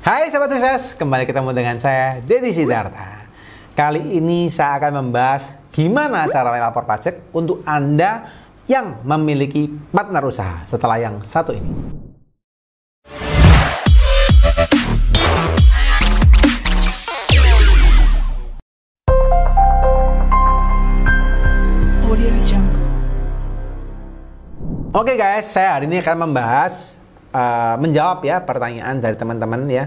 Hai sahabat sukses, kembali ketemu dengan saya Deddy Sidarta. Kali ini saya akan membahas gimana cara melapor pajak untuk Anda yang memiliki partner usaha setelah yang satu ini. Oke guys, saya hari ini akan membahas menjawab ya pertanyaan dari teman-teman ya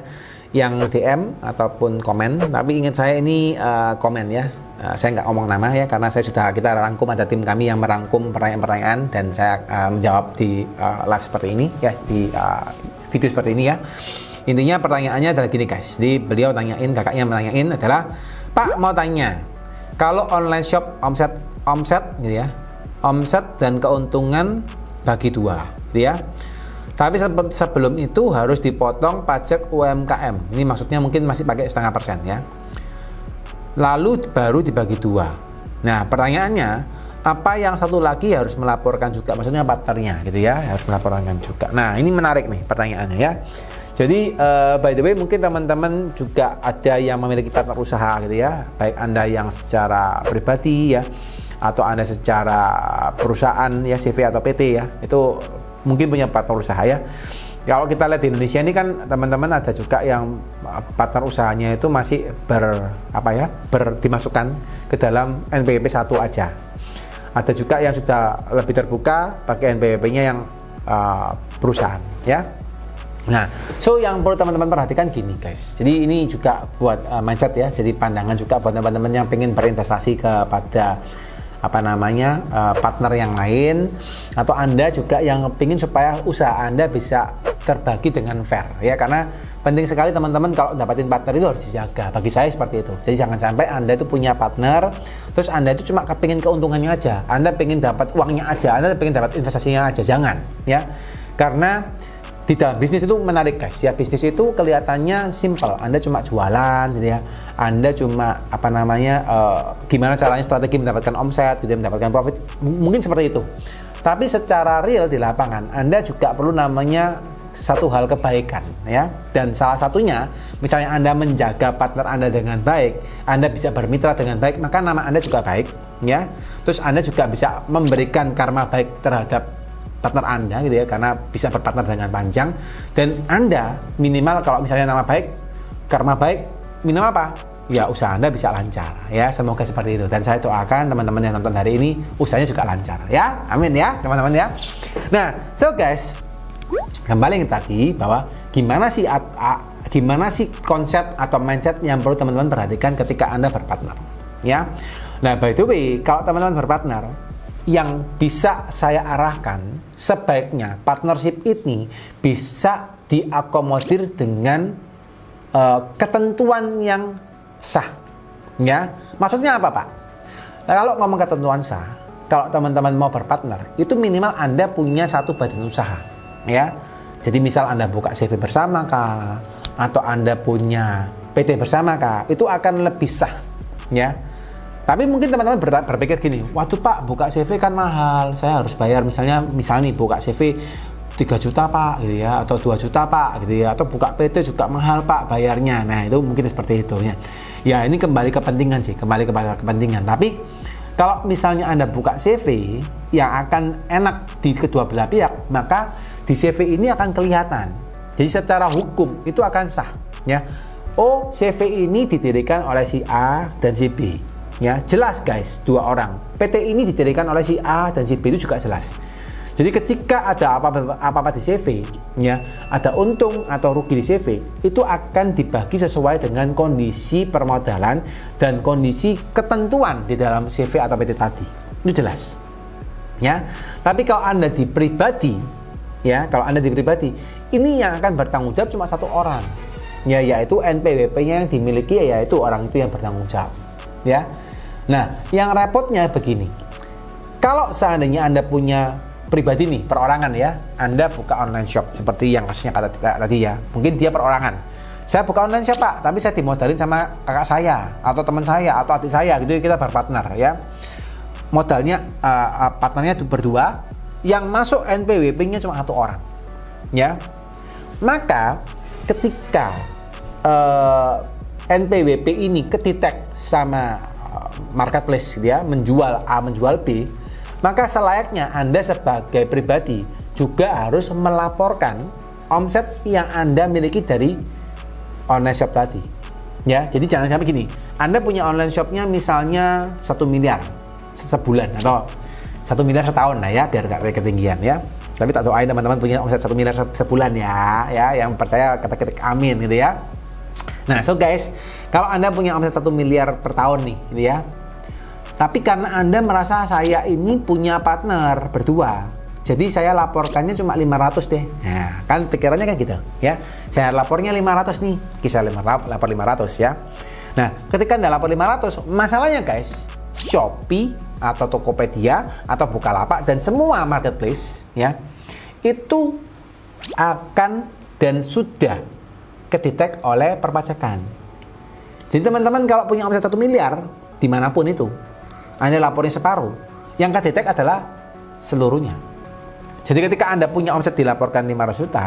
yang DM ataupun komen. Tapi ingat saya ini komen ya. Saya nggak ngomong nama ya karena kita rangkum, ada tim kami yang merangkum pertanyaan-pertanyaan dan saya menjawab di live seperti ini ya, di video seperti ini ya. Intinya pertanyaannya adalah gini guys. Jadi beliau tanyain, kakaknya menanyain adalah, Pak mau tanya, kalau online shop omset gitu ya, omset dan keuntungan bagi dua gitu ya. Tapi sebelum itu harus dipotong pajak UMKM. Ini maksudnya mungkin masih pakai 0,5% ya. Lalu baru dibagi dua. Nah pertanyaannya, apa yang satu lagi harus melaporkan juga? Maksudnya partnernya gitu ya, harus melaporkan juga. Nah ini menarik nih pertanyaannya ya. Jadi by the way mungkin teman-teman juga ada yang memiliki partner usaha gitu ya. Baik Anda yang secara pribadi ya, atau Anda secara perusahaan ya, CV atau PT ya, itu mungkin punya partner usaha ya. Kalau kita lihat di Indonesia ini kan teman-teman ada juga yang partner usahanya itu masih dimasukkan ke dalam NPWP 1 aja. Ada juga yang sudah lebih terbuka pakai NPWP-nya yang perusahaan ya. Nah, so yang perlu teman-teman perhatikan gini guys. Jadi ini juga buat mindset ya. Jadi pandangan juga buat teman-teman yang pengen berinvestasi kepada partner yang lain, atau Anda juga yang ingin supaya usaha Anda bisa terbagi dengan fair ya, karena penting sekali teman-teman kalau dapatin partner itu harus dijaga. Bagi saya seperti itu. Jadi jangan sampai Anda itu punya partner terus Anda itu cuma kepingin keuntungannya aja, Anda pengen dapat uangnya aja, Anda pengen dapat investasinya aja, jangan ya. Karena di dalam bisnis itu menarik guys ya, bisnis itu kelihatannya simple, Anda cuma jualan gitu ya, Anda cuma gimana caranya strategi mendapatkan omset gitu, mendapatkan profit, mungkin seperti itu. Tapi secara real di lapangan Anda juga perlu namanya satu hal kebaikan ya, dan salah satunya misalnya Anda menjaga partner Anda dengan baik, Anda bisa bermitra dengan baik, maka nama Anda juga baik ya. Terus Anda juga bisa memberikan karma baik terhadap partner Anda gitu ya, karena bisa berpartner dengan panjang. Dan Anda minimal kalau misalnya nama baik, karma baik, minimal apa? Ya usaha Anda bisa lancar ya, semoga seperti itu. Dan saya doakan teman-teman yang nonton hari ini usahanya juga lancar ya, amin ya teman-teman ya. Nah so guys, kembali tadi bahwa gimana sih konsep atau mindset yang perlu teman-teman perhatikan ketika Anda berpartner ya. Nah by the way, kalau teman-teman berpartner, yang bisa saya arahkan sebaiknya partnership ini bisa diakomodir dengan ketentuan yang sah ya. Maksudnya apa Pak? Nah, kalau ngomong ketentuan sah, kalau teman-teman mau berpartner itu minimal Anda punya satu badan usaha ya. Jadi misal Anda buka CV bersama kah, atau Anda punya PT bersama kah, itu akan lebih sah ya. Tapi mungkin teman-teman berpikir gini, waduh Pak, buka CV kan mahal, saya harus bayar misalnya nih buka CV 3 juta Pak gitu ya, atau 2 juta Pak gitu ya, atau buka PT juga mahal Pak bayarnya. Nah itu mungkin seperti itu ya. Ya ini kembali kepentingan sih, kembali kepada kepentingan. Tapi kalau misalnya Anda buka CV yang akan enak di kedua belah pihak, maka di CV ini akan kelihatan. Jadi secara hukum itu akan sah ya. Oh CV ini didirikan oleh si A dan si B. Ya, jelas guys, dua orang. PT ini didirikan oleh si A dan si B itu juga jelas. Jadi ketika ada apa-apa di CV, ya, ada untung atau rugi di CV, itu akan dibagi sesuai dengan kondisi permodalan dan kondisi ketentuan di dalam CV atau PT tadi. Itu jelas. Ya. Tapi kalau Anda di pribadi, ya, ini yang akan bertanggung jawab cuma satu orang. Ya, yaitu NPWP-nya yang dimiliki, yaitu orang itu yang bertanggung jawab. Ya. Nah, yang repotnya begini. Kalau seandainya Anda punya pribadi nih, perorangan ya, Anda buka online shop seperti yang kasusnya tadi ya. Mungkin dia perorangan. Saya buka online shop Pak, tapi saya dimodalin sama kakak saya atau teman saya atau adik saya gitu, kita berpartner ya. Modalnya partnernya berdua, yang masuk NPWP-nya cuma satu orang. Ya. Maka ketika NPWP ini kedetek sama marketplace gitu ya, menjual A, menjual B, maka selayaknya Anda sebagai pribadi juga harus melaporkan omset yang Anda miliki dari online shop tadi. Ya, jadi jangan sampai gini. Anda punya online shopnya misalnya 1 miliar sebulan atau 1 miliar setahun lah ya, biar nggak ketinggian ya. Tapi tak doain teman-teman punya omset 1 miliar sebulan ya, yang percaya kata-kata amin gitu ya. Nah, so guys, kalau Anda punya omset 1 miliar per tahun nih, gitu ya. Tapi karena Anda merasa saya ini punya partner berdua, jadi saya laporkannya cuma 500 deh. Nah, kan pikirannya kan gitu, ya. Saya lapornya 500 nih, kisah lapor 500 ya. Nah, ketika Anda lapor 500, masalahnya guys, Shopee atau Tokopedia atau Bukalapak dan semua marketplace ya, itu akan dan sudah kedetek oleh perpajakan. Jadi teman-teman kalau punya omset 1 miliar dimanapun itu, Anda laporin separuh, yang kedetek adalah seluruhnya. Jadi ketika Anda punya omset dilaporkan 500 juta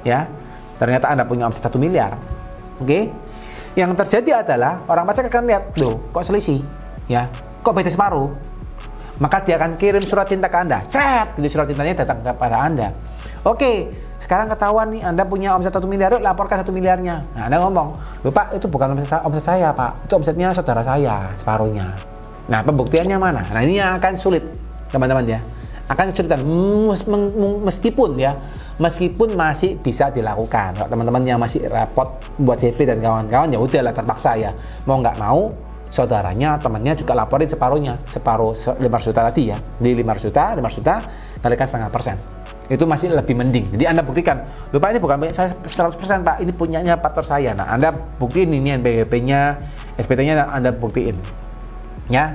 ya, ternyata Anda punya omset 1 miliar, oke? Yang terjadi adalah orang pajak akan lihat, loh kok selisih ya, kok beda separuh, maka dia akan kirim surat cinta ke Anda, cet, gitu, surat cintanya datang kepada Anda. Oke, sekarang ketahuan nih Anda punya omset 1 miliar, yuk laporkan 1 miliarnya. Nah, Anda ngomong, loh Pak, itu bukan omset saya Pak, itu omsetnya saudara saya, separuhnya. Nah, pembuktiannya mana? Nah, ini yang akan sulit teman-teman ya, akan kesulitan meskipun masih bisa dilakukan. Kalau teman-teman yang masih repot buat CV dan kawan-kawan, ya udahlah terpaksa ya, mau nggak mau saudaranya, temannya juga laporin separuh 500 juta tadi ya. Di 500 juta kalikan 0,5%. Itu masih lebih mending. Jadi Anda buktikan, loh Pak, ini bukan punya saya 100% Pak, ini punyanya partner saya. Nah, Anda buktiin ini NPWP-nya, SPT-nya Anda buktiin. Ya.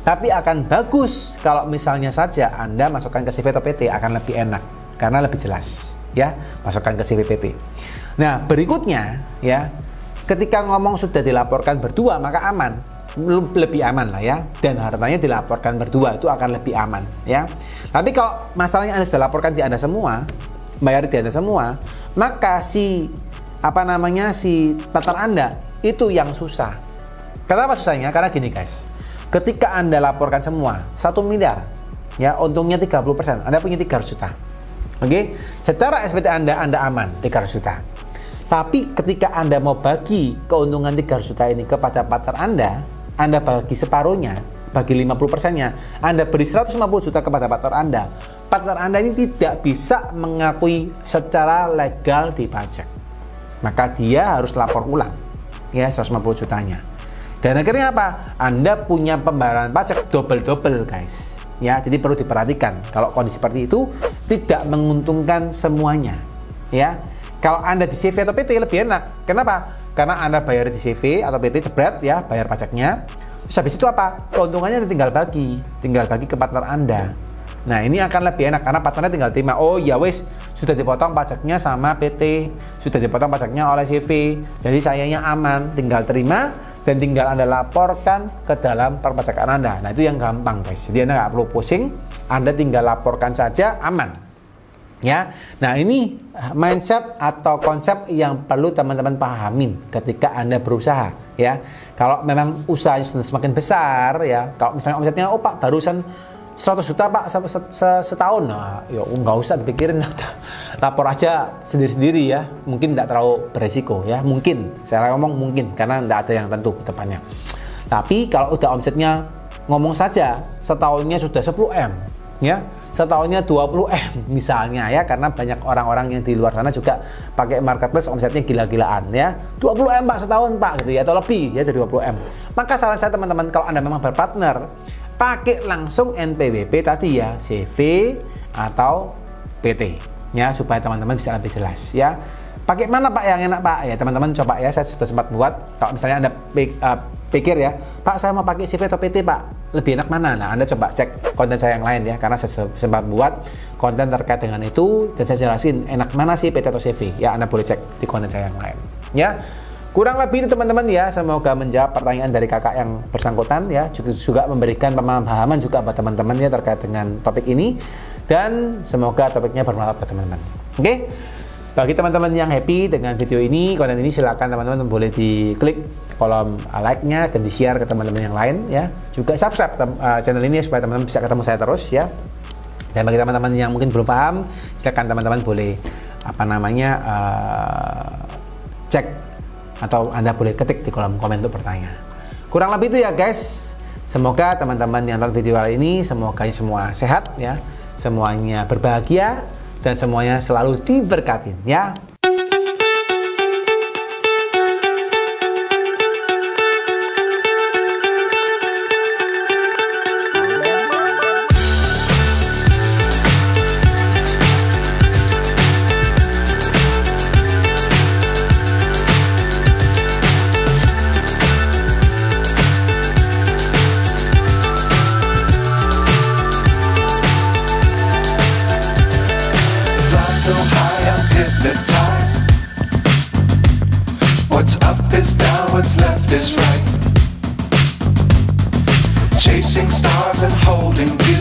Tapi akan bagus kalau misalnya saja Anda masukkan ke CV atau PT, akan lebih enak karena lebih jelas ya, masukkan ke CV PT. Nah, berikutnya ya, ketika ngomong sudah dilaporkan berdua maka aman, lebih aman lah ya, dan hartanya dilaporkan berdua itu akan lebih aman ya. Tapi kalau masalahnya Anda sudah laporkan di Anda semua, bayar di Anda semua, maka si partner Anda itu yang susah. Kenapa susahnya? Karena gini guys, ketika Anda laporkan semua 1 miliar ya, untungnya 30%, Anda punya 300 juta. Oke, secara SPT Anda aman 300 juta. Tapi ketika Anda mau bagi keuntungan 300 juta ini kepada partner Anda bagi separuhnya, bagi 50%-nya, Anda beri 150 juta kepada partner Anda ini tidak bisa mengakui secara legal di pajak. Maka dia harus lapor ulang ya 150 jutanya. Dan akhirnya apa? Anda punya pembayaran pajak double guys. Ya, jadi perlu diperhatikan kalau kondisi seperti itu tidak menguntungkan semuanya. Ya. Kalau Anda di CV atau PT lebih enak. Kenapa? Karena Anda bayar di CV atau PT jebret ya, bayar pajaknya. Terus habis itu apa? Keuntungannya tinggal bagi ke partner Anda. Nah, ini akan lebih enak karena partnernya tinggal terima. Oh ya wis, sudah dipotong pajaknya sama PT, sudah dipotong pajaknya oleh CV. Jadi sayanya aman, tinggal terima dan tinggal Anda laporkan ke dalam perpajakan Anda. Nah, itu yang gampang guys. Jadi Anda nggak perlu pusing, Anda tinggal laporkan saja, aman. Ya, nah ini mindset atau konsep yang perlu teman-teman pahamin ketika Anda berusaha ya. Kalau memang usahanya sudah semakin besar ya, kalau misalnya omsetnya oh Pak barusan 100 juta Pak setahun, nah ya nggak usah dipikirin, lapor aja sendiri-sendiri ya, mungkin tidak terlalu beresiko ya, mungkin saya ngomong mungkin karena tidak ada yang tentu ke depannya. Tapi kalau udah omsetnya ngomong saja setahunnya sudah 10M ya, setahunnya 20M misalnya ya, karena banyak orang-orang yang di luar sana juga pakai marketplace omsetnya gila-gilaan ya, 20M Pak setahun Pak gitu ya, atau lebih ya dari 20M. Maka saran saya teman-teman, kalau Anda memang berpartner, pakai langsung NPWP tadi ya, CV atau PT ya, supaya teman-teman bisa lebih jelas ya. Pakai mana Pak yang enak Pak? Ya teman-teman coba ya, saya sudah sempat buat. Kalau misalnya Anda pikir ya, Pak saya mau pakai CV atau PT Pak, lebih enak mana? Nah Anda coba cek konten saya yang lain ya, karena saya sudah sempat buat konten terkait dengan itu dan saya jelasin enak mana sih PT atau CV ya. Anda boleh cek di konten saya yang lain ya. Kurang lebih itu teman-teman ya, semoga menjawab pertanyaan dari kakak yang bersangkutan ya, juga memberikan pemahaman juga buat teman-teman ya terkait dengan topik ini, dan semoga topiknya bermanfaat buat teman-teman. Oke? Bagi teman-teman yang happy dengan video ini, konten ini, silakan teman-teman boleh diklik kolom like-nya dan di-share ke teman-teman yang lain ya. Juga subscribe channel ini supaya teman-teman bisa ketemu saya terus ya. Dan bagi teman-teman yang mungkin belum paham, silakan teman-teman boleh cek atau Anda boleh ketik di kolom komen untuk bertanya. Kurang lebih itu ya guys. Semoga teman-teman yang nonton video kali ini semoga semua sehat ya, semuanya berbahagia dan semuanya selalu diberkatin ya. So high I'm hypnotized. What's up is down, what's left is right. Chasing stars and holding you.